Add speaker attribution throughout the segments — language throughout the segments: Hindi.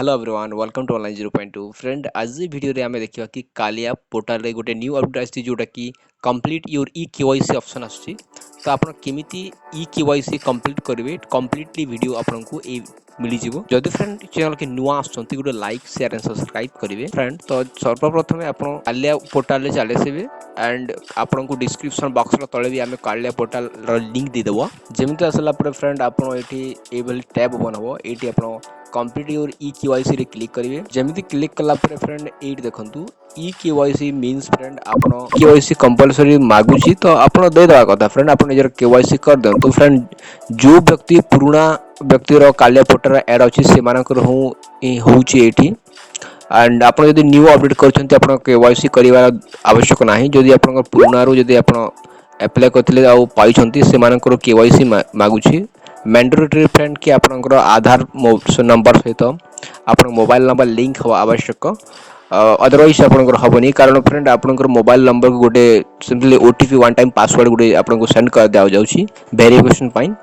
Speaker 1: Hello everyone welcome to online 0.2 friend आज वीडियो रे हमें देखिबा कि कालिया पोर्टल रे गोटे न्यू अपडेट आसी जोटा कि complete your e KYC option आसी तो आपण केमिति ई केवाईसी कंप्लीट करिवे कंप्लीटली वीडियो आपन को ए मिली जिवो जदि फ्रेंड चैनल के नुआ आछंती गोटे लाइक शेयर एंड सब्सक्राइब करिवे फ्रेंड तो सर्वप्रथम आपण कालिया पोर्टल रे चले सेबे एंड आपन को डिस्क्रिप्शन बॉक्स रो तळे भी हमें कालिया पोर्टल रो लिंक दे देबो जेमिति असला पर फ्रेंड आपण एठी एबल टैब बनबो एठी आपण कंप्लीट योर ई केवाईसी रे क्लिक करिवे जेमिति क्लिक कला पर फ्रेंड एट देखंतु ई केवाईसी मींस फ्रेंड आपण केवाईसी कंपलसरी मागुची तो आपण दे देबा कथा फ्रेंड आपण निजर केवाईसी कर देंतु फ्रेंड जो व्यक्ति पुराना व्यक्ति रो कालिया पोर्टल ऐड अछि से मानकर होउची एठी एंड आपण यदि न्यू अपडेट करछन्ती आपण केवाईसी करिवा आवश्यक नाही जदि आपण पुराना रो जदि आपण अप्लाई करथिले आ पाई छन्ती से मानकर केवाईसी मागुची मैंडेटरी फ्रेंड कि आपनकर आधार नंबर सहित आपन मोबाइल नंबर लिंक हो आवश्यक अदरवाइज आपनकर हबनी कारण फ्रेंड आपनकर मोबाइल नंबर को गोटे simply OTP one time password गोटे आपनको सेंड कर दिया जाउची वेरिफिकेशन पाइन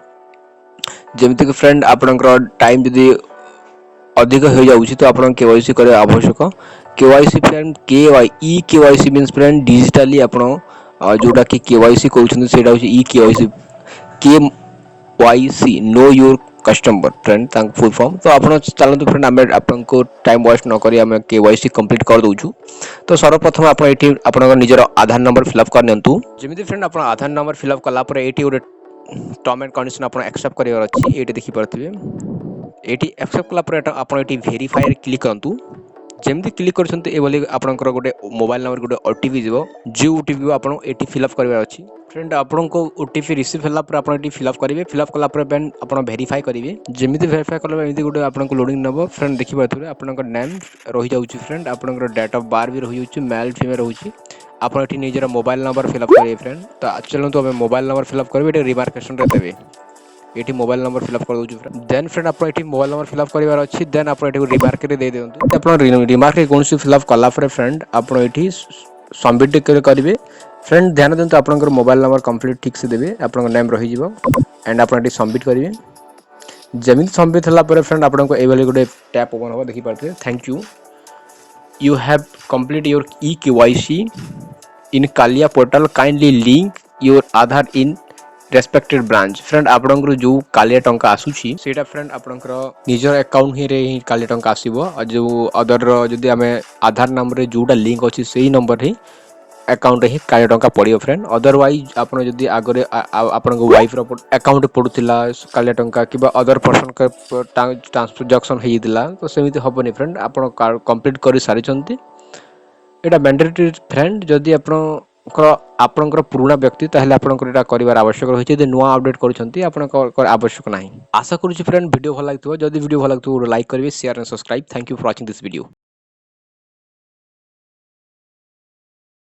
Speaker 1: जेमिति कि फ्रेंड आपनकर टाइम यदि अधिक हो जाउची तो आपन केवाईसी करे आवश्यक KYC friend e KYC means friend digitally आपन जोटा कि केवाईसी कहउछन सेटा होची ई केवाईसी के YC know your customer friend तांक फुल फॉर्म तो आपण चलंतु फ्रेंड आमे आपनको टाइम वेस्ट न करी आमे केवाईसी कंप्लीट कर दोछु तो सर्वप्रथम आपण एठी आपन निजर आधार नंबर फिलअप कर नंतु जेमिति फ्रेंड आपण आधार नंबर फिलअप कला पर एठी ओरे टर्म एंड कंडीशन आपण एक्सेप्ट करियर अछि एठी देखि परथिबे एठी एक्सेप्ट कला पर आपण एठी वेरीफाई क्लिक करंतु जेमती क्लिक करछन्ते ए बोली आपनकर गोटे मोबाइल नंबर गोटे ओटीपी जीवो जे ओटीपी आपण एठी फिलअप करबा अछि फ्रेंड आपण को ओटीपी रिसीव होला पर आपण एठी फिलअप करिवे फिलअप कला पर बेन आपण वेरीफाई करिवे जेमिति वेरीफाई कला एमिति गोटे आपण को लोडिंग नबो फ्रेंड देखि पाथुरे आपनकर नेम रहि जाउची फ्रेंड आपनकर डेट ऑफ बर्थ भी रहि जाउची मेल फीमेल रहउची आपण एठी निजर मोबाइल नंबर फिलअप करिवे फ्रेंड तो चलंतु हमें मोबाइल नंबर फिलअप करबे एठी रिमार्केशन रे देबे एठी मोबाइल नंबर फिलअप कर दोछु फ्रेंड देन फ्रेंड आपण एठी मोबाइल नंबर फिलअप करिवार अछि देन आपण एठी रिमार्क रे दे देंतु आपण रिमार्क कोनसी फिलअप कला पर फ्रेंड आपण एठी सबमिट करिवे फ्रेंड ध्यान देंतु आपनकर मोबाइल नंबर कंप्लीट ठीक से देबे आपनकर नेम रहि जिवो एंड आपण एठी सबमिट करिवे जेमिति सबमिट हला पर फ्रेंड आपनको एभली गोटे टैब ओपन हो देखि पारथे thank you have complete your e KYC in Kalia portal kindly link your Aadhaar in respected branch friend आपनकर जो कालिया टंका आसुची सेटा फ्रेंड आपनकर निजर अकाउंट ही कालिया टंका आसीबो और जो अदर जदी हमें आधार नंबर रे जोटा लिंक अछि सेही नंबर ही अकाउंट ही कालिया टंका पड़ियो फ्रेंड अदरवाइज आपन जदी आगरे आपन को वाइफ रो अकाउंट पडुतिला कालिया टंका किबा अदर पर्सन के ट्रांसैक्शन हेइदिला तो सेमिति हबनी फ्रेंड आपन कंप्लीट करि सारि छंती एटा मैंडेटरी फ्रेंड जदी आपनकर पुराना व्यक्ति ताहले आपनकर एटा करिवार आवश्यक रहिছে जे नुवा अपडेट करूछंती आपनकर आवश्यक नाही आशा करूछि फ्रेंड वीडियो भल लागथो जदी वीडियो भल लागथो लाइक करिवे share and subscribe thank you for watching this video.